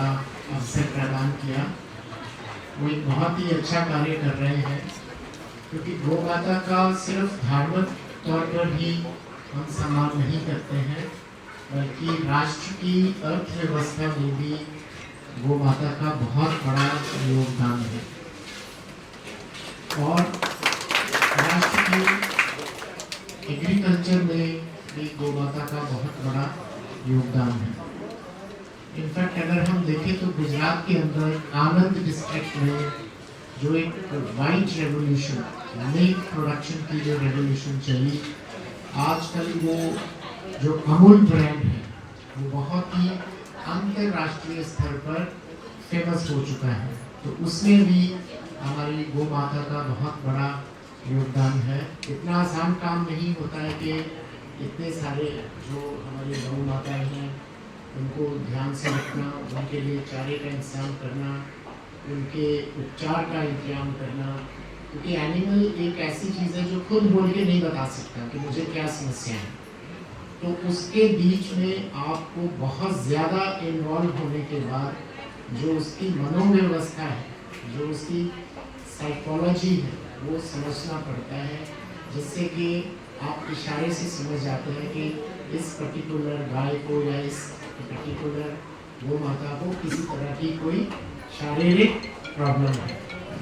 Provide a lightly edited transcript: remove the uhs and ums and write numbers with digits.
अवसर प्रदान किया। वो एक बहुत ही अच्छा कार्य कर रहे हैं, क्योंकि गौ माता का सिर्फ धार्मिक तौर पर ही हम सम्मान नहीं करते हैं, बल्कि राष्ट्र की अर्थव्यवस्था में भी गौ माता का बहुत बड़ा योगदान है। और राष्ट्र की एग्रीकल्चर में भी गौ माता का बहुत बड़ा योगदान है। इनफैक्ट अगर हम देखें तो गुजरात के अंदर आनंद डिस्ट्रिक्ट में जो एक वाइट रेवोल्यूशन, मिल्क प्रोडक्शन की जो रेवोल्यूशन चली, आजकल वो जो अमूल ब्रांड है वो बहुत ही अंतर्राष्ट्रीय स्तर पर फेमस हो चुका है। तो उसमें भी हमारी गौ माता का बहुत बड़ा योगदान है। इतना आसान काम नहीं होता है कि इतने सारे जो हमारी गौ माताएं हैं उनको ध्यान से रखना, उनके लिए चारे का इंतजाम करना, उनके उपचार का इंतजाम करना, क्योंकि एनिमल एक ऐसी चीज़ है जो खुद बोल के नहीं बता सकता कि मुझे क्या समस्या है। तो उसके बीच में आपको बहुत ज़्यादा इन्वॉल्व होने के बाद जो उसकी मनोव्यवस्था है, जो उसकी साइकोलॉजी है, वो समझना पड़ता है, जिससे कि आप इशारे से समझ जाते हैं कि इस पर्टिकुलर गाय को या इस पर्टिकुलर गौ माता को किसी तरह की कोई शारीरिक प्रॉब्लम है।